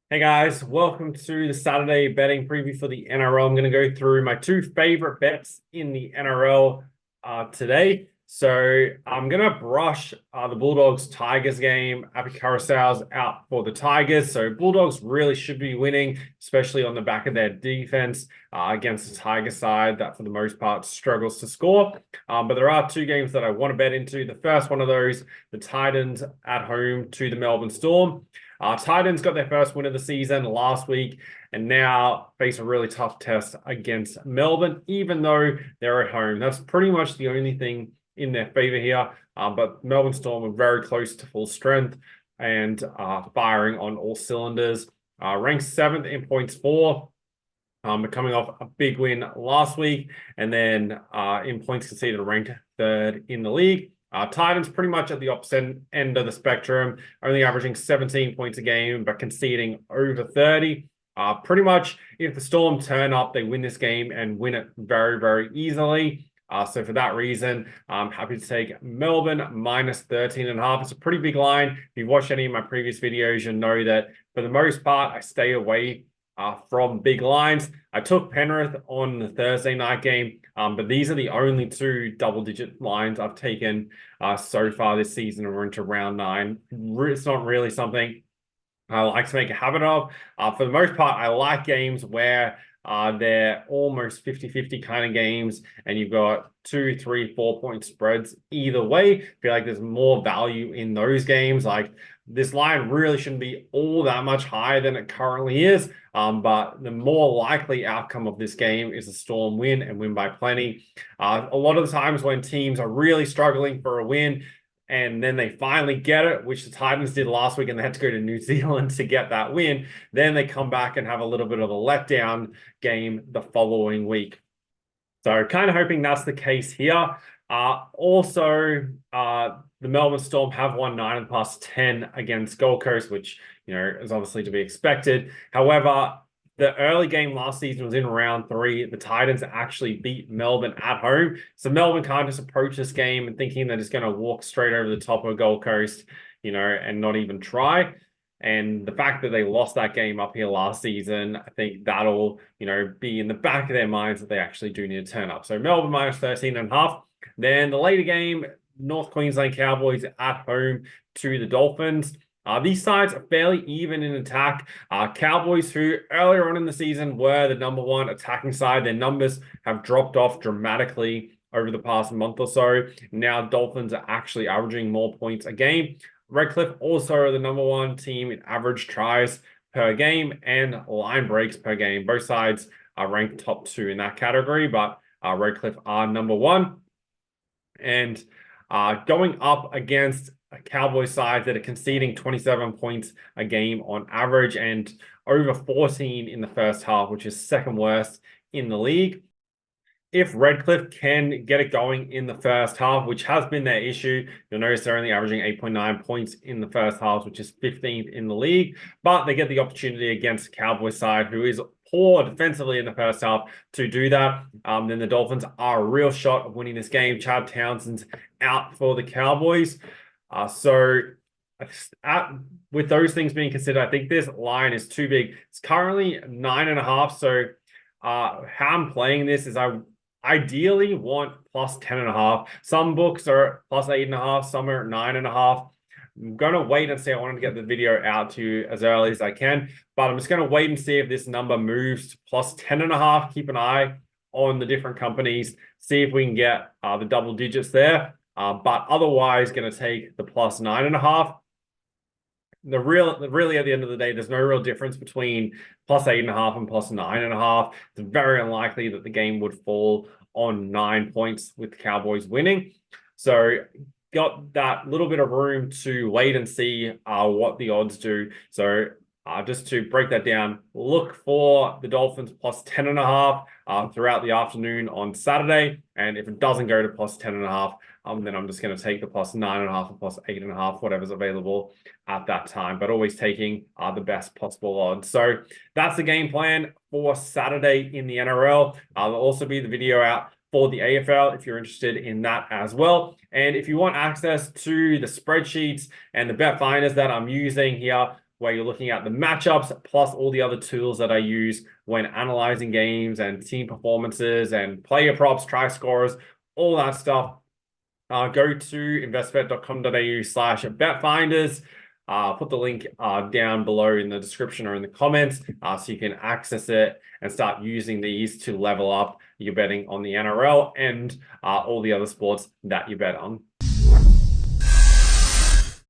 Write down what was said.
Hey guys, welcome to the Saturday betting preview for the NRL. I'm going to go through my two favorite bets in the NRL today. So I'm going to brush the Bulldogs-Tigers game. Happy Carousel's out for the Tigers. So Bulldogs really should be winning, especially on the back of their defense against the Tiger side that for the most part struggles to score. But there are two games that I want to bet into. The first one of those, the Titans at home to the Melbourne Storm. Titans got their first win of the season last week and now face a really tough test against Melbourne, even though they're at home. That's pretty much the only thing in their favor here. But Melbourne Storm are very close to full strength and firing on all cylinders. Ranked 7th in points for. Coming off a big win last week, and then in points conceded, ranked 3rd in the league. Titans pretty much at the opposite end of the spectrum, only averaging 17 points a game, but conceding over 30. Pretty much, if the Storm turn up, they win this game and win it very, very easily. So for that reason, I'm happy to take Melbourne minus 13.5. It's a pretty big line. If you've watched any of my previous videos, you'll know that for the most part, I stay away from big lines. I took Penrith on the Thursday night game, but these are the only two double-digit lines I've taken so far this season. We're into round 9. It's not really something I like to make a habit of. For the most part, I like games where they're almost 50-50 kind of games, and you've got 2, 3, 4 point spreads either way. I feel like there's more value in those games. Like this line really shouldn't be all that much higher than it currently is. But the more likely outcome of this game is a Storm win and win by plenty. A lot of the times when teams are really struggling for a win, and then they finally get it, which the Titans did last week, and they had to go to New Zealand to get that win. Then they come back and have a little bit of a letdown game the following week. So kind of hoping that's the case here. Also, the Melbourne Storm have won 9 of the past 10 against Gold Coast, which, is obviously to be expected. However, the early game last season was in round 3. The Titans actually beat Melbourne at home. So Melbourne can't just approach this game and thinking they're just going to walk straight over the top of Gold Coast, and not even try. And the fact that they lost that game up here last season, I think that'll, be in the back of their minds that they actually do need to turn up. So Melbourne minus 13.5. Then the later game, North Queensland Cowboys at home to the Dolphins. These sides are fairly even in attack. Cowboys, who earlier on in the season were the #1 attacking side, their numbers have dropped off dramatically over the past month or so. Now Dolphins are actually averaging more points a game. Redcliffe also are the #1 team in average tries per game and line breaks per game. Both sides are ranked top 2 in that category, but Redcliffe are #1. And going up against a Cowboys side that are conceding 27 points a game on average and over 14 in the first half, which is second worst in the league. If Redcliffe can get it going in the first half, which has been their issue, you'll notice they're only averaging 8.9 points in the first half, which is 15th in the league. But they get the opportunity against the Cowboys side, who is poor defensively in the first half, to do that. Then the Dolphins are a real shot of winning this game. Chad Townsend's out for the Cowboys. With those things being considered, I think this line is too big. It's currently 9.5. So how I'm playing this is I ideally want plus 10.5. Some books are plus 8.5, some are 9.5. I'm going to wait and see. I wanted to get the video out to you as early as I can, but I'm just going to wait and see if this number moves to plus 10.5. Keep an eye on the different companies, see if we can get the double digits there. But otherwise, going to take the plus 9.5. Really, at the end of the day, there's no real difference between plus 8.5 and plus 9.5. It's very unlikely that the game would fall on 9 points with the Cowboys winning. So got that little bit of room to wait and see what the odds do. So just to break that down, look for the Dolphins plus 10.5 throughout the afternoon on Saturday. And if it doesn't go to plus 10.5, then I'm just going to take the plus 9.5 or plus 8.5, whatever's available at that time, but always taking the best possible odds. So that's the game plan for Saturday in the NRL. There'll also be the video out for the AFL if you're interested in that as well. And if you want access to the spreadsheets and the bet finders that I'm using here where you're looking at the matchups plus all the other tools that I use when analyzing games and team performances and player props, try scorers, all that stuff. Go to investor.bet.com.au/betfinders. Put the link down below in the description or in the comments so you can access it and start using these to level up your betting on the NRL and all the other sports that you bet on.